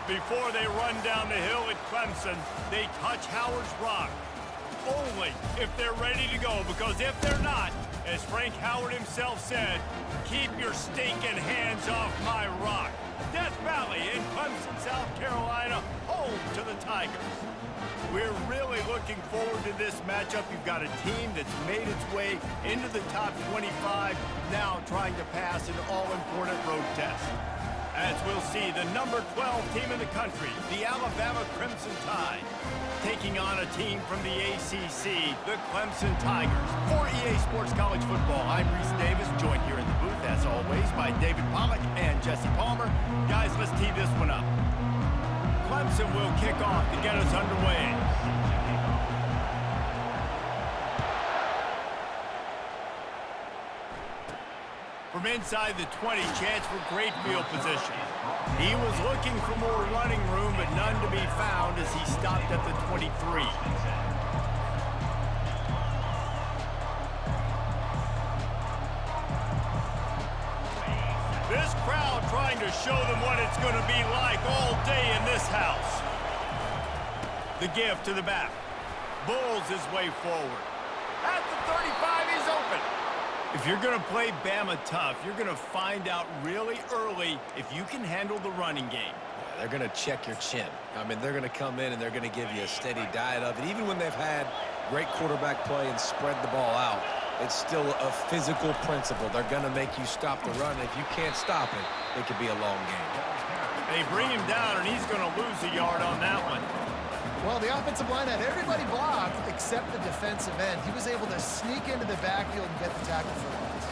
Before they run down the hill at Clemson, they touch Howard's rock. Only if they're ready to go, because if they're not, as Frank Howard himself said, keep your stinking hands off my rock. Death Valley in Clemson, South Carolina, home to the Tigers. We're really looking forward to this matchup. You've got a team that's made its way into the top 25, now trying to pass an all-important road test. As we'll see, the number 12 team in the country, the Alabama Crimson Tide, taking on a team from the ACC, the Clemson Tigers. For EA Sports College Football, I'm Reese Davis, joined here in the booth, as always, by David Pollack and Jesse Palmer. Guys, let's tee this one up. Clemson will kick off to get us underway. From inside the 20, chance for great field position. He was looking for more running room, but none to be found as he stopped at the 23. This crowd trying to show them what it's going to be like all day in this house. The give to the back. Bulls his way forward. At the 35, he's open. If you're going to play Bama tough, you're going to find out really early if you can handle the running game. Yeah, they're going to check your chin. I mean, they're going to come in and they're going to give you a steady diet of it. Even when they've had great quarterback play and spread the ball out, it's still a physical principle. They're going to make you stop the run. If you can't stop it, it could be a long game. They bring him down, and he's going to lose a yard on that one. Well, the offensive line had everybody blocked except the defensive end. He was able to sneak into the backfield and get the tackle for loss.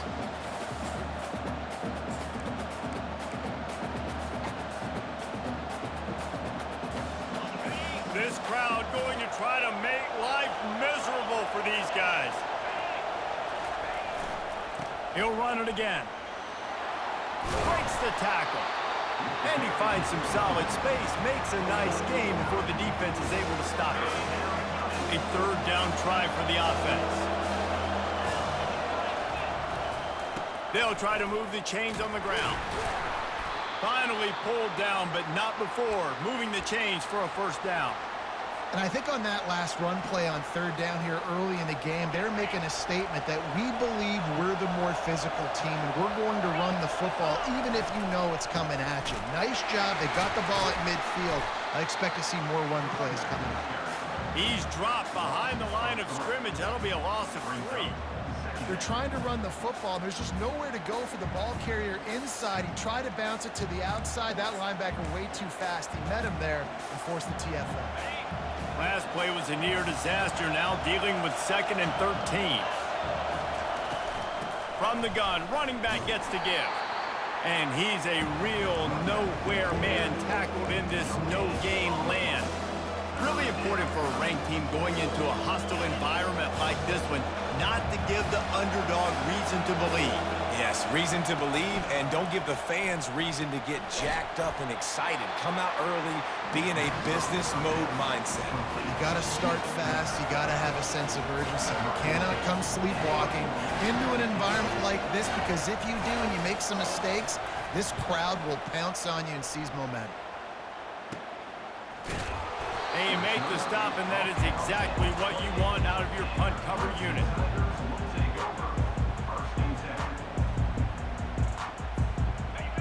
This crowd going to try to make life miserable for these guys. He'll run it again. Breaks the tackle. And he finds some solid space, makes a nice game before the defense is able to stop it. A third down try for the offense. They'll try to move the chains on the ground. Finally pulled down, but not before moving the chains for a first down. And I think on that last run play on third down here early in the game, they're making a statement that we believe we're the more physical team and we're going to run the football even if you know it's coming at you. Nice job. They got the ball at midfield. I expect to see more run plays coming up. He's dropped behind the line of scrimmage. That'll be a loss of 3. They're trying to run the football. There's just nowhere to go for the ball carrier inside. He tried to bounce it to the outside. That linebacker way too fast. He met him there and forced the TFL. Last play was a near disaster, now dealing with 2nd and 13. From the gun, running back gets to give. And he's a real nowhere man tackled in this no-gain land. Really important for a ranked team going into a hostile environment like this one, not to give the underdog reason to believe. Yes, reason to believe, and don't give the fans reason to get jacked up and excited. Come out early, be in a business mode mindset. You got to start fast. You got to have a sense of urgency. You cannot come sleepwalking into an environment like this, because if you do and you make some mistakes, this crowd will pounce on you and seize momentum. And you make the stop, and that is exactly what you want out of your punt cover unit.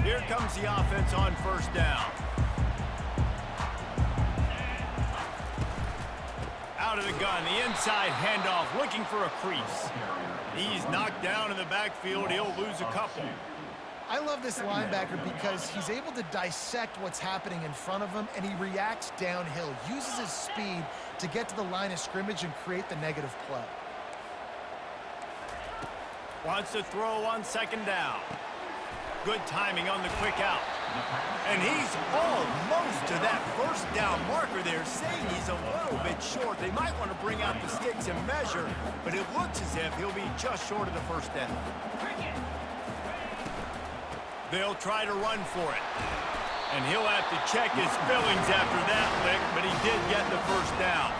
Here comes the offense on first down. Out of the gun, the inside handoff, looking for a crease. He's knocked down in the backfield. He'll lose a couple. I love this linebacker because he's able to dissect what's happening in front of him, and he reacts downhill, uses his speed to get to the line of scrimmage and create the negative play. Wants to throw on 2nd down. Good timing on the quick out. And he's almost to that first down marker there, saying he's a little bit short. They might want to bring out the sticks and measure, but it looks as if he'll be just short of the first down. They'll try to run for it. And he'll have to check his fillings after that lick, but he did get the first down.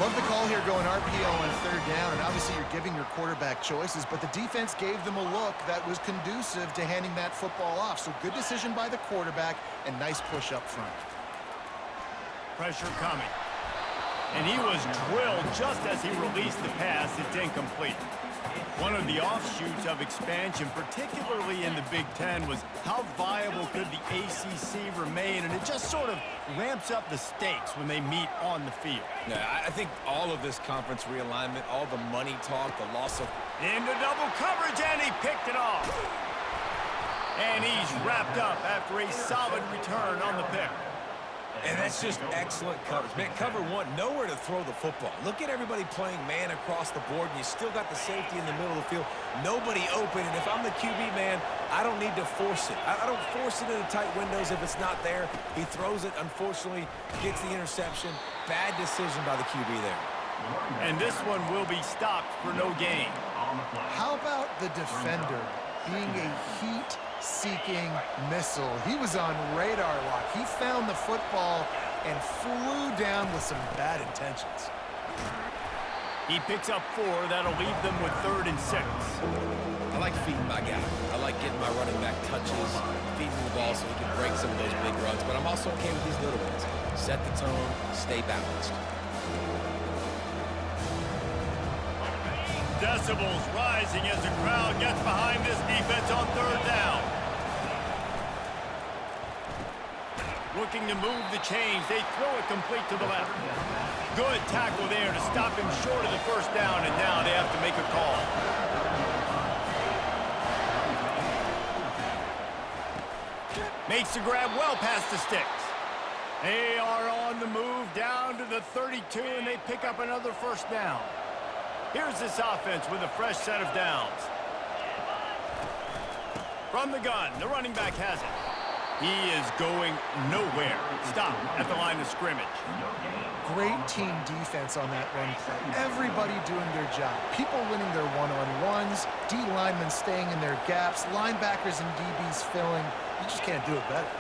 Love the call here going RPO on third down, and obviously you're giving your quarterback choices, but the defense gave them a look that was conducive to handing that football off. So good decision by the quarterback and nice push up front. pressure coming. And he was drilled just as he released the pass. It's incomplete. One of the offshoots of expansion, particularly in the Big Ten, was how viable could the ACC remain, and it just sort of ramps up the stakes when they meet on the field. Yeah, I think all of this conference realignment, all the money talk, the loss of... Into double coverage, and he picked it off. And he's wrapped up after a solid return on the pick. And that's just excellent coverage. Man, cover one, nowhere to throw the football. Look at everybody playing man across the board, and you still got the safety in the middle of the field. Nobody open, and if I'm the QB, man, I don't need to force it. I don't force it into tight windows if it's not there. He throws it, unfortunately, gets the interception. Bad decision by the QB there. And this one will be stopped for no gain. How about the defender being a heat-seeking missile? He was on radar lock. He found the football and flew down with some bad intentions. He picks up 4. That'll leave them with 3rd and 6. I like feeding my guy. I like getting my running back touches, feeding the ball so he can break some of those big runs, but I'm also okay with these little ones. Set the tone, stay balanced. Decibels rising as the crowd gets behind this defense on 3rd down. Looking to move the chains. They throw it complete to the left. Good tackle there to stop him short of the 1st down, and now they have to make a call. Makes the grab well past the sticks. They are on the move down to the 32, and they pick up another 1st down. Here's this offense with a fresh set of downs. From the gun, the running back has it. He is going nowhere. Stop at the line of scrimmage. Great team defense on that run play. Everybody doing their job. People winning their one-on-ones, D linemen staying in their gaps, linebackers and DBs filling. You just can't do it better.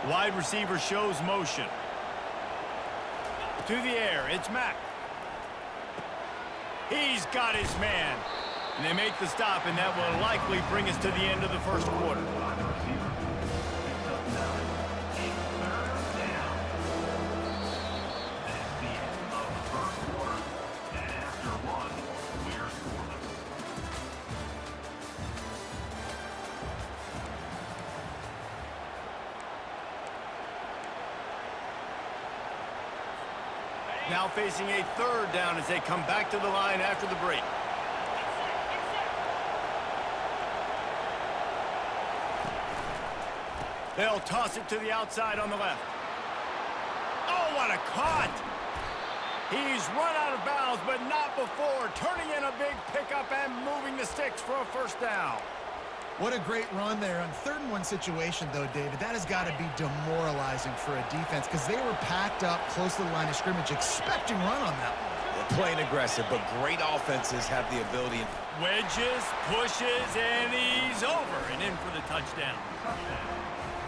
Wide receiver shows motion. To the air, it's Mack. He's got his man. And they make the stop, and that will likely bring us to the end of the 1st quarter. Now facing a 3rd down as they come back to the line after the break. They'll toss it to the outside on the left. Oh, what a cut! He's run out of bounds, but not before turning in a big pickup and moving the sticks for a 1st down. What a great run there. On 3rd and 1 situation, though, David, that has got to be demoralizing for a defense because they were packed up close to the line of scrimmage, expecting run on that one. They're playing aggressive, but great offenses have the ability. Wedges, pushes, and he's over and in for the touchdown.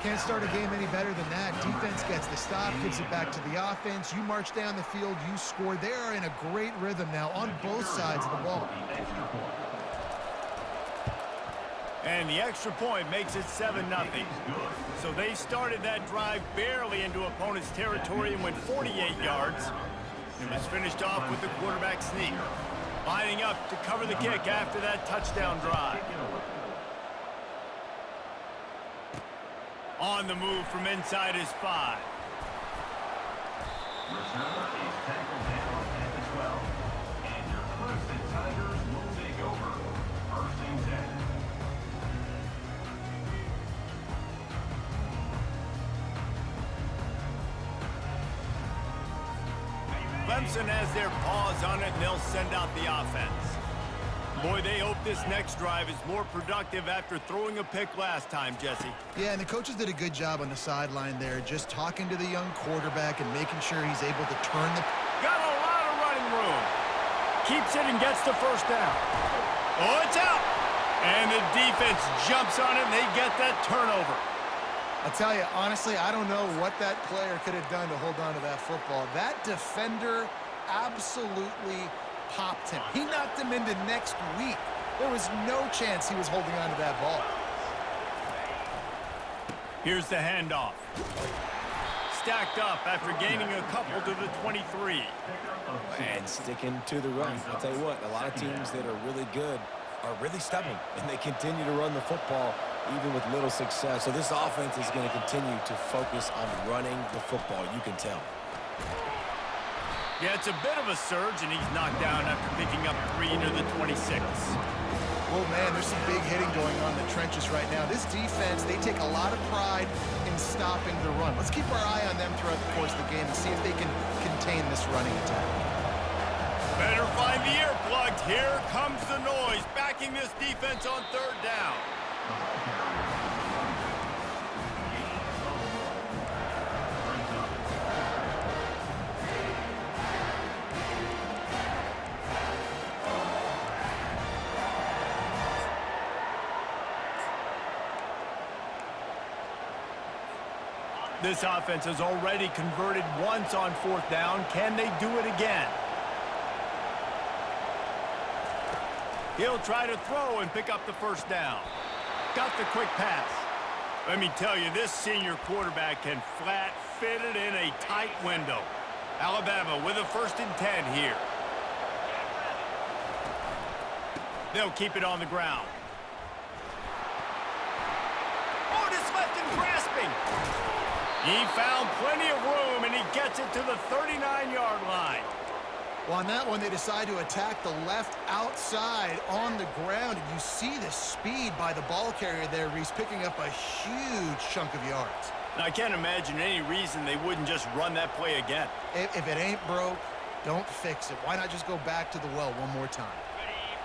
Can't start a game any better than that. Defense gets the stop, gives it back to the offense. You march down the field, you score. They are in a great rhythm now on both sides of the ball. And the extra point makes it 7-0. So they started that drive barely into opponent's territory and went 48 yards. It was finished off with the quarterback sneak. Lining up to cover the kick after that touchdown drive. On the move from inside his 5. Returner is tackled down at the 12. And your Clemson Tigers will take over. 1st and 10. Clemson has their paws on it, and they'll send out the offense. Boy, they hope this next drive is more productive after throwing a pick last time, Jesse. Yeah, and the coaches did a good job on the sideline there, just talking to the young quarterback and making sure he's able to turn the... Got a lot of running room. Keeps it and gets the 1st down. Oh, it's out. And the defense jumps on it, and they get that turnover. I tell you, honestly, I don't know what that player could have done to hold on to that football. That defender absolutely popped him. He knocked him into next week. There was no chance he was holding on to that ball. Here's the handoff. Stacked up after gaining a couple to the 23. And sticking to the run. I'll tell you what, a lot of teams that are really good are really stubborn, and they continue to run the football even with little success. So this offense is going to continue to focus on running the football. You can tell. Yeah, it's a bit of a surge, and he's knocked down after picking up 3 to the 26. Well, man, there's some big hitting going on in the trenches right now. This defense, they take a lot of pride in stopping the run. Let's keep our eye on them throughout the course of the game and see if they can contain this running attack. Better find the earplugs. Here comes the noise, backing this defense on 3rd down. This offense has already converted once on 4th down. Can they do it again? He'll try to throw and pick up the 1st down. Got the quick pass. Let me tell you, this senior quarterback can flat fit it in a tight window. Alabama with a 1st and 10 here. They'll keep it on the ground. Oh, just left him grasping. He found plenty of room, and he gets it to the 39-yard line. Well, on that one, they decide to attack the left outside on the ground. And you see the speed by the ball carrier there. He's picking up a huge chunk of yards. Now, I can't imagine any reason they wouldn't just run that play again. If it ain't broke, don't fix it. Why not just go back to the well one more time?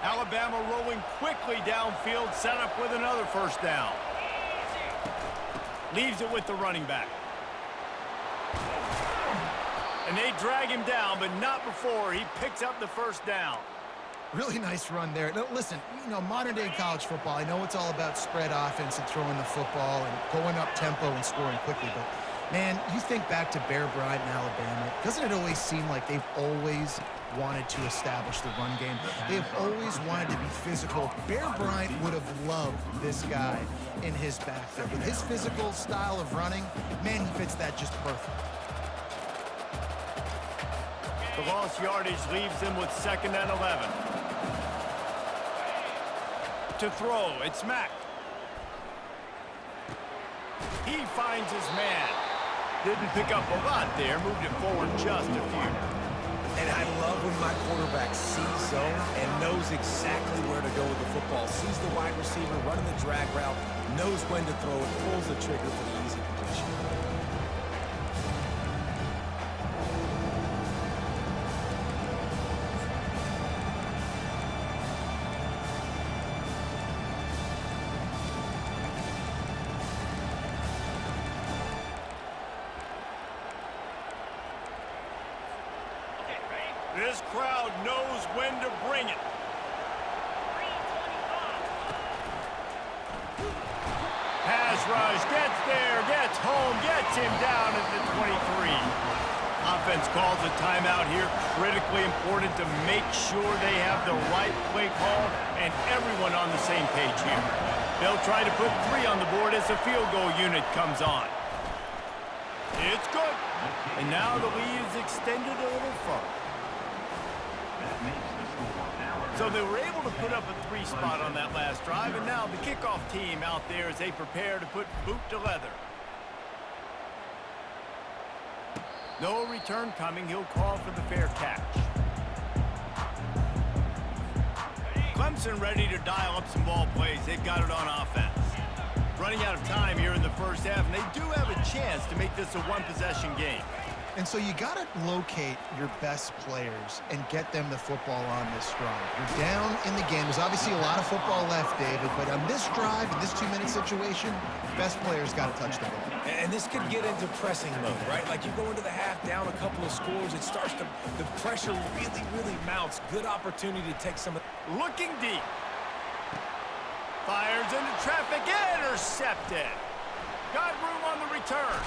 Alabama rolling quickly downfield, set up with another 1st down. Leaves it with the running back. And they drag him down, but not before he picks up the 1st down. Really nice run there. Now, listen, you know, modern-day college football, I know it's all about spread offense and throwing the football and going up tempo and scoring quickly, but, man, you think back to Bear Bryant in Alabama, doesn't it always seem like they've always wanted to establish the run game? They've always wanted to be physical. Bear Bryant would have loved this guy in his backfield. With his physical style of running, man, he fits that just perfect. The lost yardage leaves them with 2nd and 11. To throw, it's Mack. He finds his man. Didn't pick up a lot there, moved it forward just a few. And I love when my quarterback sees zone and knows exactly where to go with the football. Sees the wide receiver running the drag route, knows when to throw it, pulls the trigger for the easy completion. This crowd knows when to bring it. Pass rush, gets there, gets home, gets him down at the 23. Offense calls a timeout here. Critically important to make sure they have the right play call and everyone on the same page here. They'll try to put 3 on the board as the field goal unit comes on. It's good. And now the lead is extended a little further. So they were able to put up a 3 spot on that last drive, and now the kickoff team out there as they prepare to put boot to leather. No return coming. He'll call for the fair catch. Clemson ready to dial up some ball plays. They've got it on offense. Running out of time here in the 1st half, and they do have a chance to make this a 1-possession game. And so you got to locate your best players and get them the football on this drive. You're down in the game. There's obviously a lot of football left, David, but on this drive, in this 2-minute situation, best players got to touch the ball. And this could get into pressing mode, right? Like you go into the half down a couple of scores, it starts to, the pressure really mounts. Good opportunity to take some of. Looking deep. Fires into traffic, intercepted. Got room on the return.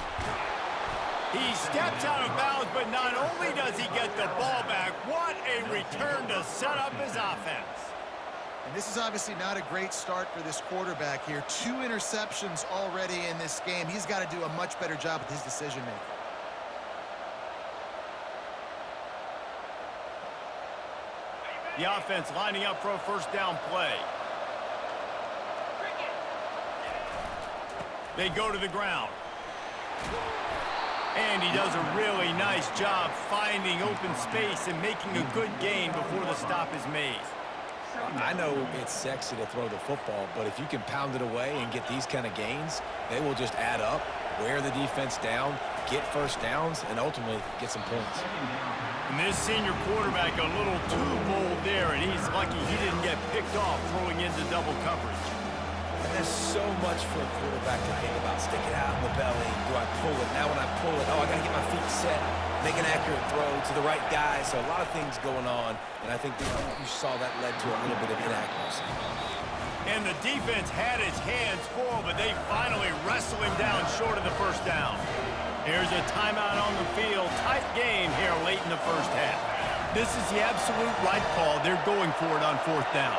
He steps out of bounds, but not only does he get the ball back, what a return to set up his offense. And this is obviously not a great start for this quarterback here. 2 interceptions already in this game. He's got to do a much better job with his decision-making. The offense lining up for a first down play. They go to the ground. And he does a really nice job finding open space and making a good gain before the stop is made. I know it's sexy to throw the football, but if you can pound it away and get these kind of gains, they will just add up, wear the defense down, get first downs, and ultimately get some points. And this senior quarterback a little too bold there, and he's lucky he didn't get picked off throwing into double coverage. And there's so much for a quarterback to think about. Stick it out in the belly. Do I pull it? Now when I pull it, oh, I got to get my feet set. Make an accurate throw to the right guy. So a lot of things going on, and I think that you saw that led to a little bit of inaccuracy. And the defense had its hands full, but they finally wrestle him down short of the first down. Here's a timeout on the field. Tight game here late in the first half. This is the absolute right call. They're going for it on fourth down.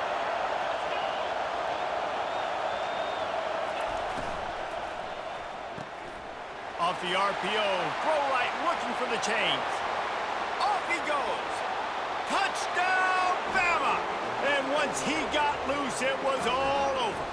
Off the RPO, throw right, looking for the chains. Off he goes. Touchdown, Bama! And once he got loose, it was all over.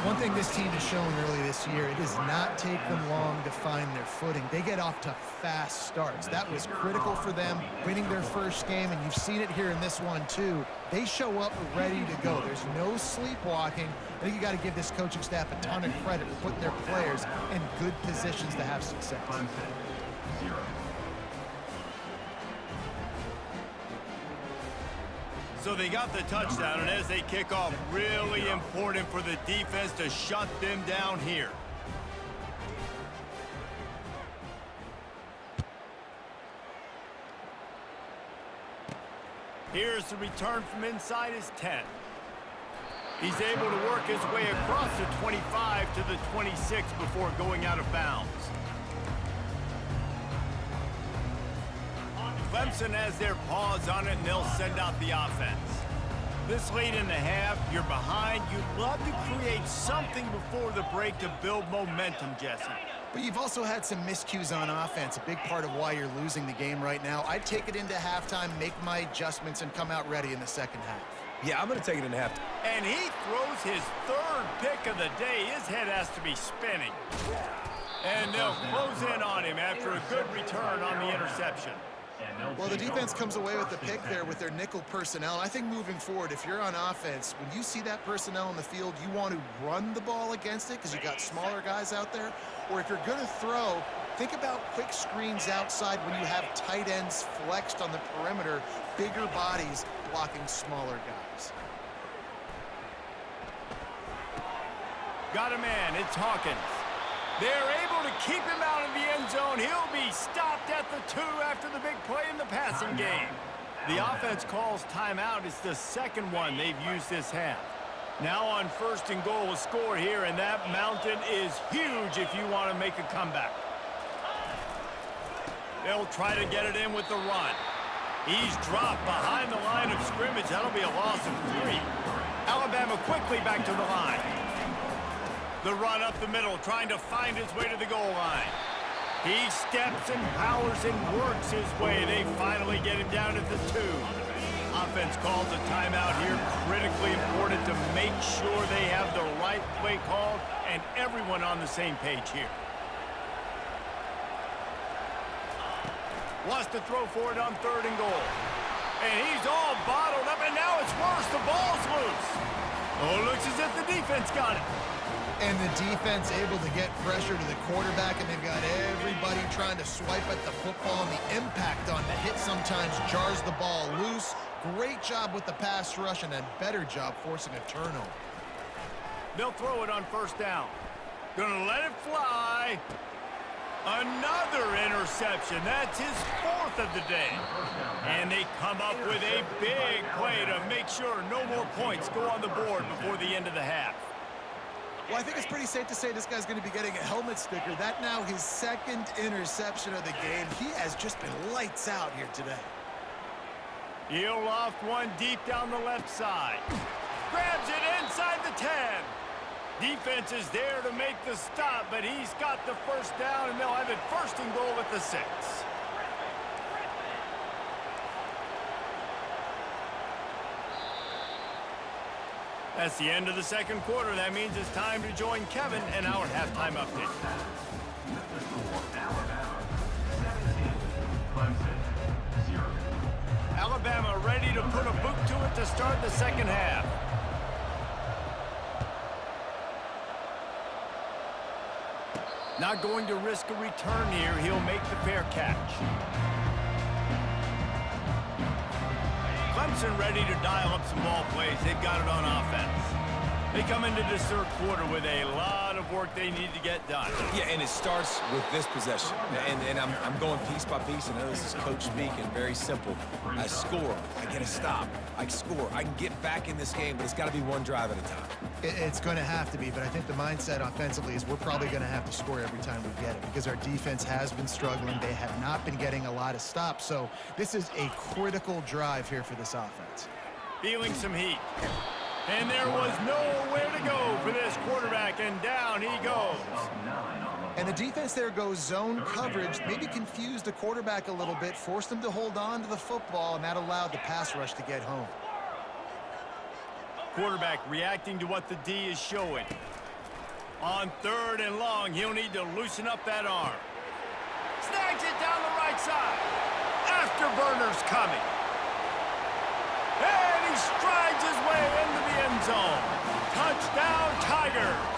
One thing this team has shown early this year, it does not take them long to find their footing. They get off to fast starts. That was critical for them, winning their first game, and you've seen it here in this one too. They show up ready to go. There's no sleepwalking. I think you got to give this coaching staff a ton of credit for putting their players in good positions to have success. So they got the touchdown, and as they kick off, really important for the defense to shut them down here. Here's the return from inside his 10. He's able to work his way across the 25 to the 26 before going out of bounds. Clemson has their paws on it, and they'll send out the offense. This late in the half, you're behind. You'd love to create something before the break to build momentum, Jesse. But you've also had some miscues on offense, a big part of why you're losing the game right now. I'd take it into halftime, make my adjustments, and come out ready in the second half. Yeah, I'm going to take it in half. And he throws his third pick of the day. His head has to be spinning. And they'll close in on him after a good return on the interception. Well, the defense comes away with the pick there with their nickel personnel. I think moving forward, if you're on offense, when you see that personnel in the field, you want to run the ball against it because you got smaller guys out there. Or if you're going to throw, think about quick screens outside when you have tight ends flexed on the perimeter, bigger bodies blocking smaller guys. Got a man. It's Hawkins. They're able to keep him out of the end zone. He'll be stopped at the 2 after the big play in the passing game. The offense calls timeout. It's the second one they've used this half. Now on first and goal, a score here, and that mountain is huge if you want to make a comeback. They'll try to get it in with the run. He's dropped behind the line of scrimmage. That'll be a loss of 3. Alabama quickly back to the line. The run up the middle, trying to find his way to the goal line. He steps and powers and works his way. They finally get him down at the 2. Offense calls a timeout here. Critically important to make sure they have the right play called and everyone on the same page here. Wants to throw for it on third and goal. And he's all bottled up, and now it's worse. The ball's loose. Oh, it looks as if the defense got it. And the defense able to get pressure to the quarterback, and they've got everybody trying to swipe at the football, and the impact on the hit sometimes jars the ball loose. Great job with the pass rush, and a better job forcing a turnover. They'll throw it on first down. Gonna let it fly. Another interception. That's his 4th of the day. And they come up with a big play to make sure no more points go on the board before the end of the half. Well, I think it's pretty safe to say this guy's going to be getting a helmet sticker. That now his second interception of the game. He has just been lights out here today. He'll loft one deep down the left side. Grabs it inside the 10. Defense is there to make the stop, but he's got the first down, and they'll have it first and goal at the 6. That's the end of the second quarter. That means it's time to join Kevin in our halftime update. Alabama ready to put a boot to it to start the second half. Not going to risk a return here. He'll make the fair catch. Clemson ready to dial up some ball plays. They've got it on offense. They come into this third quarter with a lot of work they need to get done. Yeah, and it starts with this possession. And I'm going piece by piece. I know this is coach speak and very simple. I score. I get a stop. I score. I can get back in this game, but it's got to be one drive at a time. It's going to have to be, but I think the mindset offensively is we're probably going to have to score every time we get it because our defense has been struggling. They have not been getting a lot of stops, so this is a critical drive here for this offense. Feeling some heat. And there was nowhere to go for this quarterback, and down he goes. And the defense there goes zone coverage, maybe confused the quarterback a little bit, forced him to hold on to the football, and that allowed the pass rush to get home. Quarterback reacting to what the D is showing. On 3rd and long, he'll need to loosen up that arm. Snags it down the right side. Afterburners coming. And he strides his way into the end zone. Touchdown, Tigers.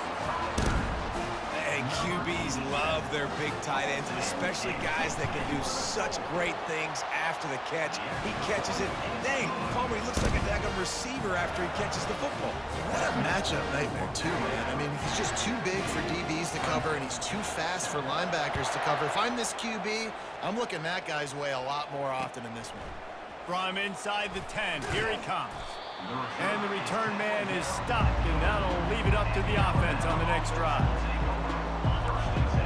And QBs love their big tight ends, and especially guys that can do such great things after the catch. He catches it. Dang, Palmer, he looks like a daggone receiver after he catches the football. What a matchup nightmare, too, man. I mean, he's just too big for DBs to cover, and he's too fast for linebackers to cover. If I'm this QB, I'm looking that guy's way a lot more often than this one. From inside the 10, here he comes. And the return man is stopped, and that'll leave it up to the offense on the next drive.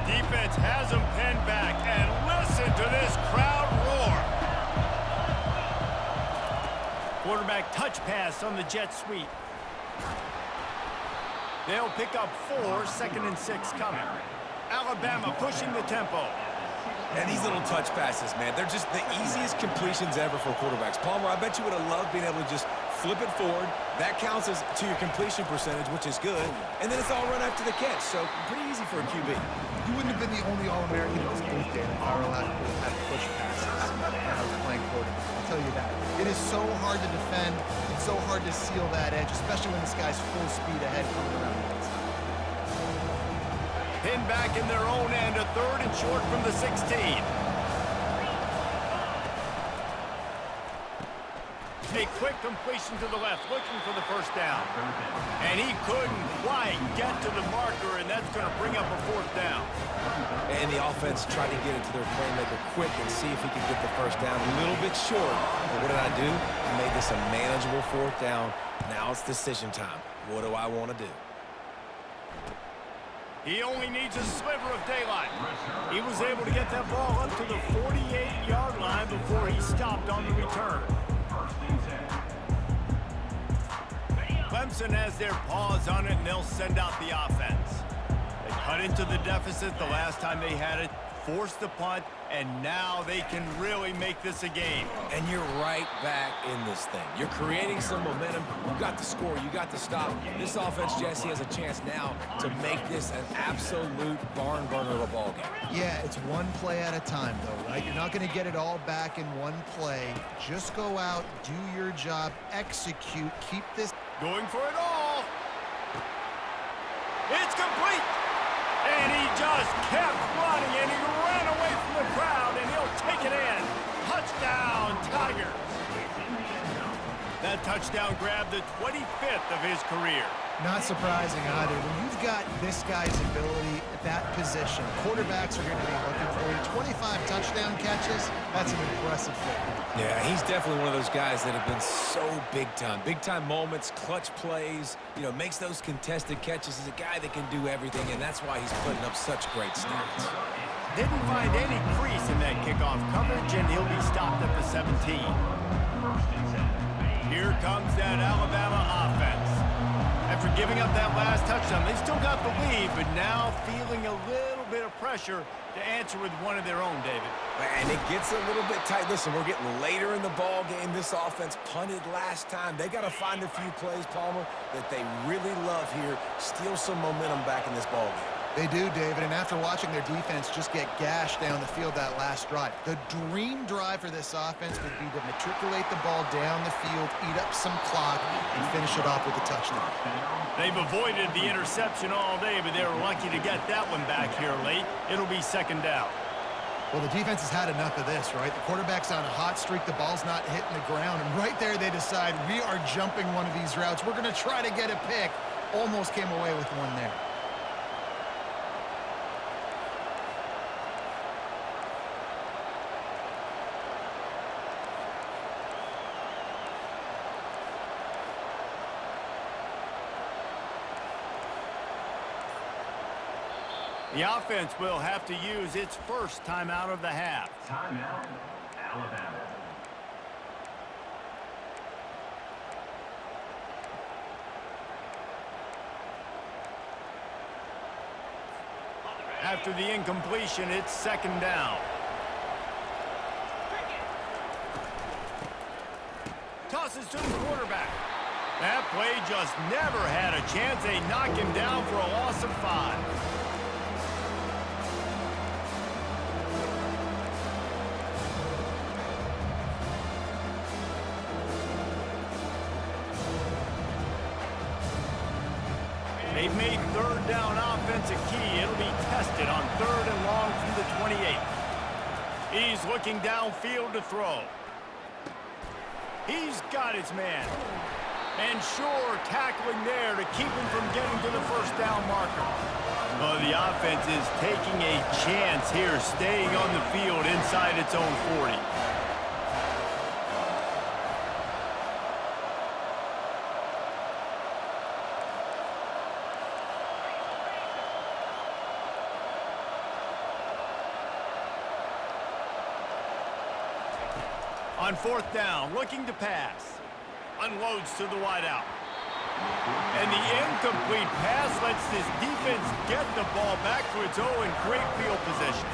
Defense has him pinned back, and listen to this crowd roar. Quarterback touch pass on the jet sweep. They'll pick up 4, 2nd and 6 coming. Alabama pushing the tempo. And these little touch passes, man, they're just the easiest completions ever for quarterbacks. Palmer, I bet you would have loved being able to just flip it forward. That counts as to your completion percentage, which is good. And then it's all run after the catch, so pretty easy for a QB. You wouldn't have been the only All-American in this booth, Dan, if I were allowed to have push passes when I was playing quarterback. I'll tell you that. It is so hard to defend. It's so hard to seal that edge, especially when this guy's full speed ahead coming around the outside. Pinned back in their own end, a 3rd and short from the 16. A quick completion to the left, looking for the first down. And he couldn't quite get to the marker, and that's going to bring up a 4th down. And the offense tried to get it to their playmaker quick and see if he could get the first down. A little bit short. But what did I do? I made this a manageable 4th down. Now it's decision time. What do I want to do? He only needs a sliver of daylight. He was able to get that ball up to the 48-yard line before he stopped on the return. Clemson has their paws on it, and they'll send out the offense. They cut into the deficit the last time they had it, forced the punt, and now they can really make this a game. And you're right back in this thing. You're creating some momentum. You got the score. You got the stop. This offense, Jesse, has a chance now to make this an absolute barn burner of a ball game. Yeah, it's one play at a time, though, right? You're not going to get it all back in one play. Just go out, do your job, execute, keep this. Going for it all. It's complete. And he just kept running, and he ran away from the crowd, and he'll take it in. Touchdown, Tigers. That touchdown grabbed the 25th of his career. Not surprising either. When you've got this guy's ability at that position, quarterbacks are going to be looking for you. 25 touchdown catches, that's an impressive thing. Yeah, he's definitely one of those guys that have been so big time. Big time moments, clutch plays, makes those contested catches. He's a guy that can do everything, and that's why he's putting up such great stats. Didn't find any crease in that kickoff coverage, and he'll be stopped at the 17. Here comes that Alabama offense. After giving up that last touchdown, they still got the lead, but now feeling a little bit of pressure to answer with one of their own, David. And it gets a little bit tight. Listen, we're getting later in the ball game. This offense punted last time. They got to find a few plays, Palmer, that they really love here. Steal some momentum back in this ball game. They do, David, and after watching their defense just get gashed down the field that last drive, the dream drive for this offense would be to matriculate the ball down the field, eat up some clock, and finish it off with a touchdown. They've avoided the interception all day, but they were lucky to get that one back here late. It'll be second down. Well, the defense has had enough of this, right? The quarterback's on a hot streak. The ball's not hitting the ground, and right there they decide, we are jumping one of these routes. We're going to try to get a pick. Almost came away with one there. The offense will have to use its first timeout of the half. Timeout, Alabama. After the incompletion, it's second down. Tosses to the quarterback. That play just never had a chance. They knock him down for a loss of 5. They've made third down offense a key. It'll be tested on third and long from the 28. He's looking downfield to throw. He's got his man. And sure, tackling there to keep him from getting to the first down marker. Well, the offense is taking a chance here, staying on the field inside its own 40. On fourth down, looking to pass. Unloads to the wideout. And the incomplete pass lets this defense get the ball back to its own in great field position.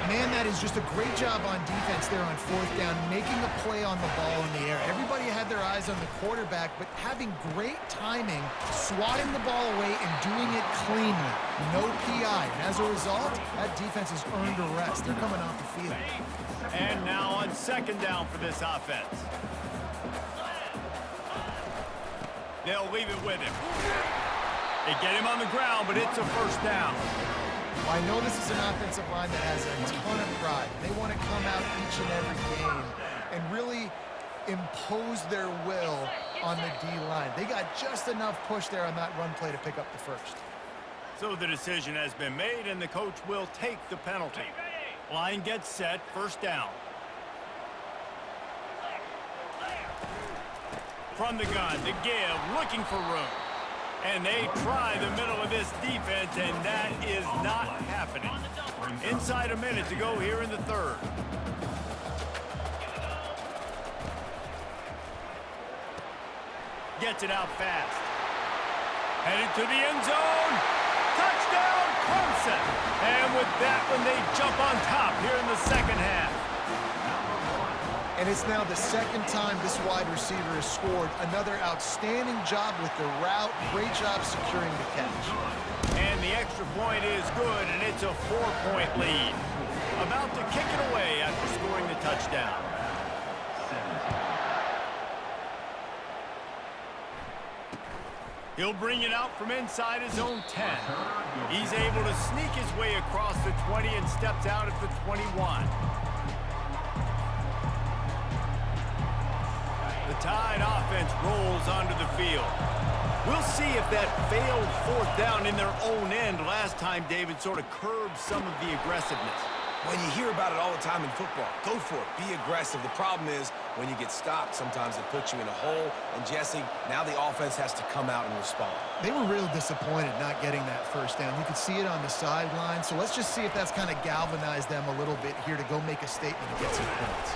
Man, that is just a great job on defense there on fourth down, making a play on the ball in the air. Everybody had their eyes on the quarterback, but having great timing, swatting the ball away and doing it cleanly. No PI. And as a result, that defense has earned a rest. They're coming off the field. And now on second down for this offense. They'll leave it with him. They get him on the ground, but it's a first down. Well, I know this is an offensive line that has a ton of pride. They want to come out each and every game and really impose their will on the D-line. They got just enough push there on that run play to pick up the first. So the decision has been made, and the coach will take the penalty. Line gets set, first down. From the gun, the give, looking for room. And they try the middle of this defense, and that is not happening. Inside a minute to go here in the third. Gets it out fast. Headed to the end zone. Touchdown, Clemson. And with that one, they jump on top here in the second half. And it's now the second time this wide receiver has scored. Another outstanding job with the route. Great job securing the catch. And the extra point is good, and it's a 4-point lead. About to kick it away after scoring the touchdown. He'll bring it out from inside his own 10. He's able to sneak his way across the 20 and steps out at the 21. The Tide offense rolls onto the field. We'll see if that failed fourth down in their own end last time, David, sort of curbed some of the aggressiveness. When you hear about it all the time in football, go for it. Be aggressive. The problem is when you get stopped, sometimes it puts you in a hole. And, Jesse, now the offense has to come out and respond. They were real disappointed not getting that first down. You could see it on the sideline. So let's just see if that's kind of galvanized them a little bit here to go make a statement and get some points.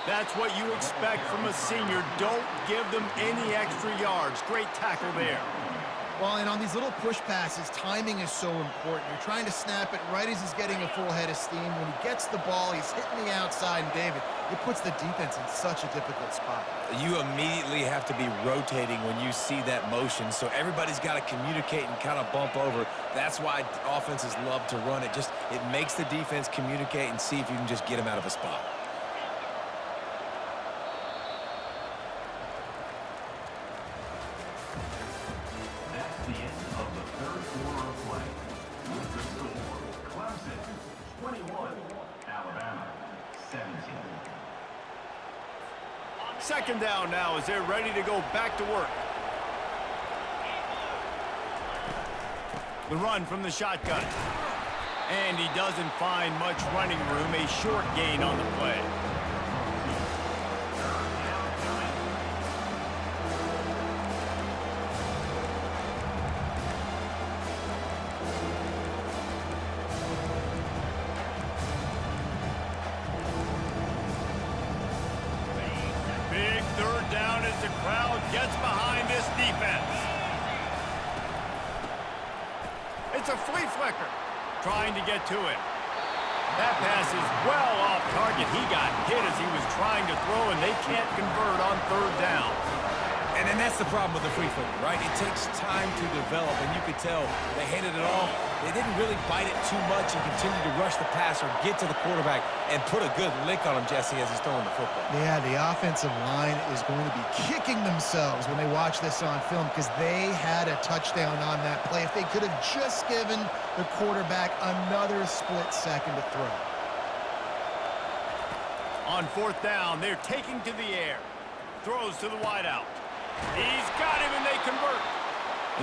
That's what you expect from a senior. Don't give them any extra yards. Great tackle there. Well, and on these little push passes, timing is so important. You're trying to snap it right as he's getting a full head of steam. When he gets the ball, he's hitting the outside, and David, it puts the defense in such a difficult spot. You immediately have to be rotating when you see that motion, so everybody's got to communicate and kind of bump over. That's why offenses love to run it. It makes the defense communicate and see if you can just get him out of a spot. That's the end of the third quarter of play. With the score, Clemson 21, Alabama 17. Second down now as they're ready to go back to work. The run from the shotgun. And he doesn't find much running room. A short gain on the play. Big third down as the crowd gets behind this defense. It's a flea flicker. Trying to get to it. That pass is well off target. He got hit as he was trying to throw, and they can't convert on third down. And that's the problem with the free flicker, right? It takes time to develop, and you could tell they handed it off. They didn't really bite it too much and continue to rush the passer, get to the quarterback, and put a good lick on him, Jesse, as he's throwing the football. Yeah, the offensive line is going to be kicking themselves when they watch this on film because they had a touchdown on that play. If they could have just given the quarterback another split second to throw. On fourth down, they're taking to the air. Throws to the wideout. He's got him, and they convert.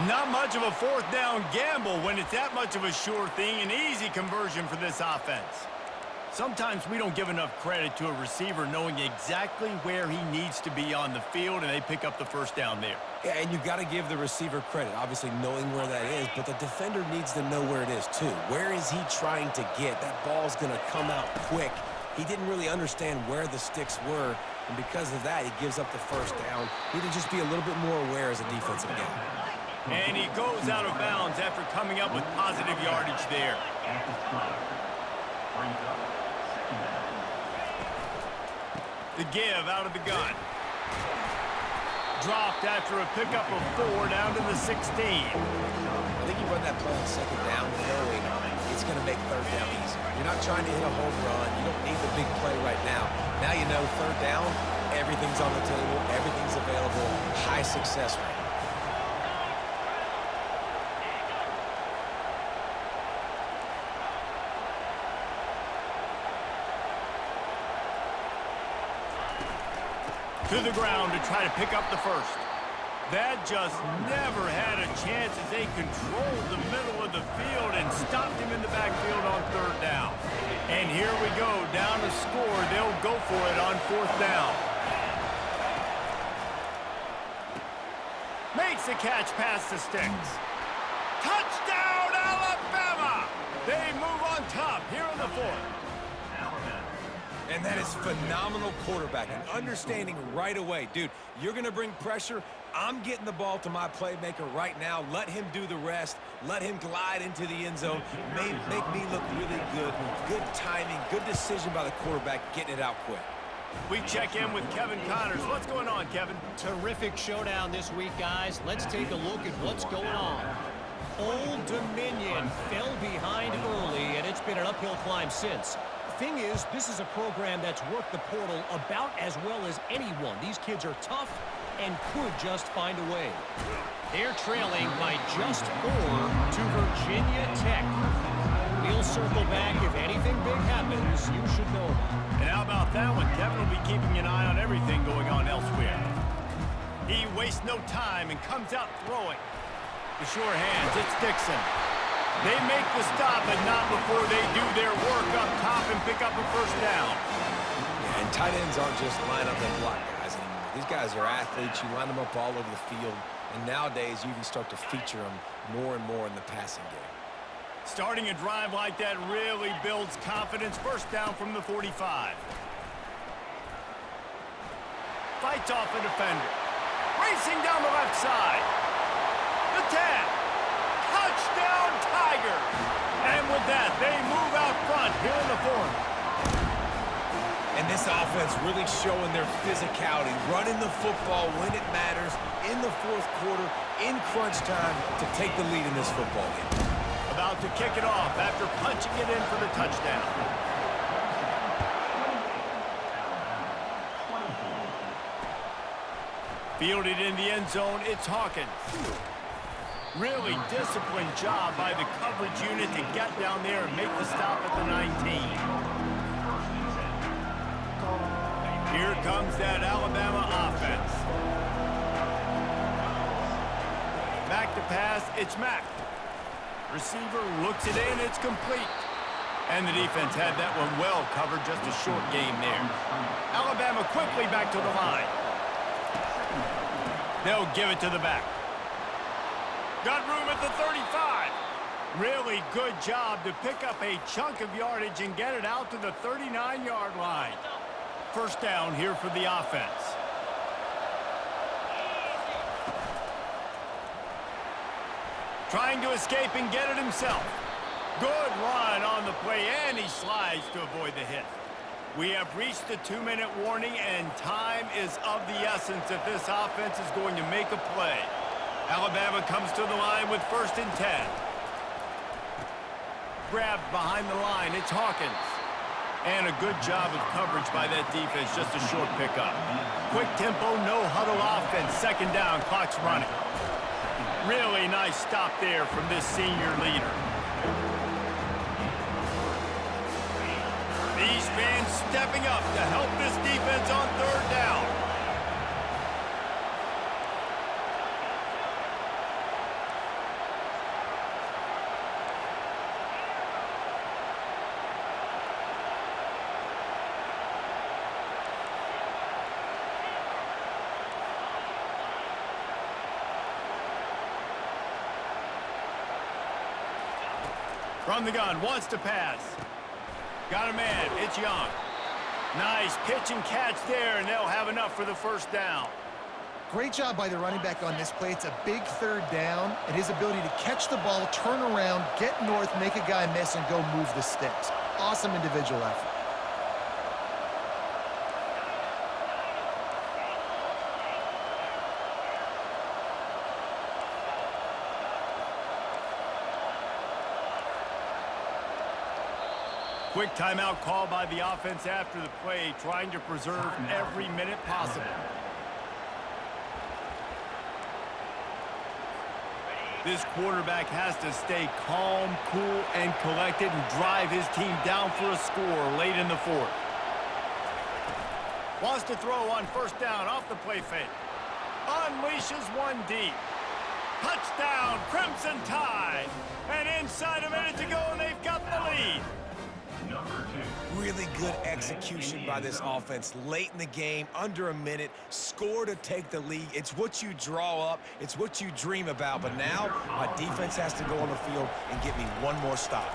Not much of a fourth down gamble when it's that much of a sure thing. An easy conversion for this offense. Sometimes we don't give enough credit to a receiver knowing exactly where he needs to be on the field, and they pick up the first down there. Yeah, and you've got to give the receiver credit, obviously knowing where that is, but the defender needs to know where it is too. Where is he trying to get? That ball's going to come out quick. He didn't really understand where the sticks were, and because of that, he gives up the first down. Need to just be a little bit more aware as a defensive guy. And he goes out of bounds after coming up with positive yardage there. The give out of the gun. Dropped after a pickup of 4 down to the 16. I think you run that play on second down knowing it's going to make third down easier. You're not trying to hit a home run. You don't need the big play right now. Now you know third down, everything's on the table, everything's available, high success rate. To the ground to try to pick up the first. That just never had a chance as they controlled the middle of the field and stopped him in the backfield on third down. And here we go, down to score. They'll go for it on fourth down. Makes the catch past the sticks. Touchdown, Alabama! They move on top here in the fourth. And that is phenomenal quarterbacking. Understanding right away, dude, you're going to bring pressure. I'm getting the ball to my playmaker right now. Let him do the rest. Let him glide into the end zone. Make me look really good. Good timing, good decision by the quarterback, getting it out quick. We check in with Kevin Connors. What's going on, Kevin? Terrific showdown this week, guys. Let's take a look at what's going on. Old Dominion fell behind early, and it's been an uphill climb since. Thing is, this is a program that's worked the portal about as well as anyone. These kids are tough and could just find a way. They're trailing by just 4 to Virginia Tech. We'll circle back if anything big happens. You should know about it. And how about that one? Kevin will be keeping an eye on everything going on elsewhere. He wastes no time and comes out throwing. The sure hands, it's Dixon. They make the stop, but not before they do their work up top and pick up a first down. Yeah, and tight ends aren't just line up and block guys anymore. These guys are athletes. You line them up all over the field. And nowadays, you can start to feature them more and more in the passing game. Starting a drive like that really builds confidence. First down from the 45. Fights off a defender. Racing down the left side. The tap. Touchdown, Tigers. And with that, they move out front here in the fourth. And this offense really showing their physicality, running the football when it matters, in the fourth quarter, in crunch time, to take the lead in this football game. About to kick it off after punching it in for the touchdown. Fielded in the end zone, it's Hawkins. Really disciplined job by the coverage unit to get down there and make the stop at the 19. Here comes that Alabama offense. Back to pass, it's Mack. Receiver looks it in, it's complete. And the defense had that one well covered, just a short game there. Alabama quickly back to the line. They'll give it to the back. Got room at the 35. Really good job to pick up a chunk of yardage and get it out to the 39-yard line. First down here for the offense. Trying to escape and get it himself. Good run on the play, and he slides to avoid the hit. We have reached the 2-minute warning, and time is of the essence if this offense is going to make a play. Alabama comes to the line with 1st and 10. Grabbed behind the line, it's Hawkins. And a good job of coverage by that defense, just a short pickup. Quick tempo, no huddle offense, 2nd down, clock's running. Really nice stop there from this senior leader. These fans stepping up to help this defense on 3rd down. From the gun, wants to pass. Got a man, it's Young. Nice pitch and catch there, and they'll have enough for the 1st down. Great job by the running back on this play. It's a big 3rd down, and his ability to catch the ball, turn around, get north, make a guy miss, and go move the sticks. Awesome individual effort. Quick timeout call by the offense after the play, trying to preserve every minute possible. This quarterback has to stay calm, cool, and collected and drive his team down for a score late in the 4th. Wants to throw on 1st down off the play fake. Unleashes one deep. Touchdown, Crimson Tide. And inside a minute to go, and they've got the lead. Really good execution by this offense late in the game, under a minute, score to take the lead. It's what you draw up, it's what you dream about, but now my defense has to go on the field and get me one more stop.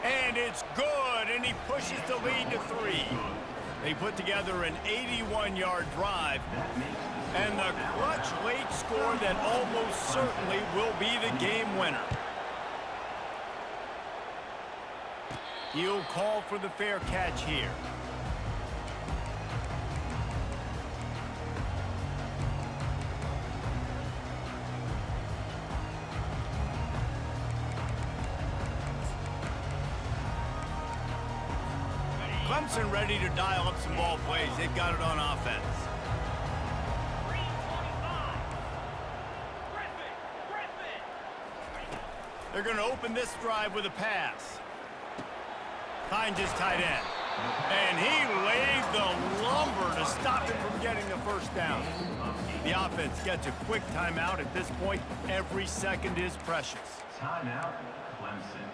And it's good, and he pushes the lead to 3. They put together an 81-yard drive, and the clutch late score that almost certainly will be the game winner. He'll call for the fair catch here. Clemson ready to dial up some ball plays. They've got it on offense. They're going to open this drive with a pass. Finds his tight end. And he laid the lumber to stop him from getting the 1st down. The offense gets a quick timeout at this point. Every second is precious. Timeout, Clemson.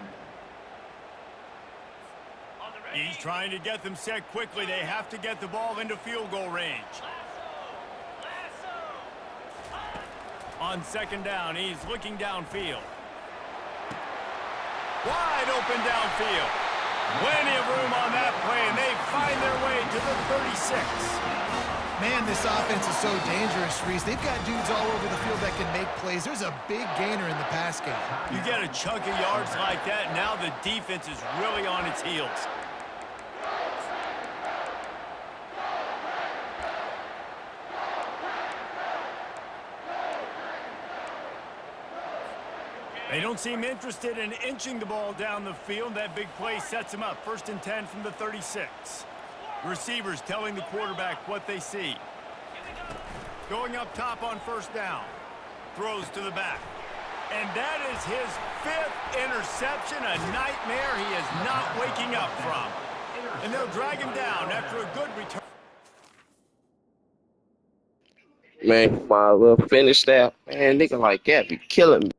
He's trying to get them set quickly. They have to get the ball into field goal range. On second down, he's looking downfield. Wide open downfield. Plenty of room on that play, and they find their way to the 36. Man, this offense is so dangerous, Reese. They've got dudes all over the field that can make plays. There's a big gainer in the pass game. You get a chunk of yards like that, now the defense is really on its heels. They don't seem interested in inching the ball down the field. That big play sets them up. 1st and 10 from the 36. Receivers telling the quarterback what they see. Going up top on 1st down. Throws to the back. And that is his 5th interception, a nightmare he is not waking up from. And they'll drag him down after a good return. Man, might as well finish that. Man, nigga like that be killing me.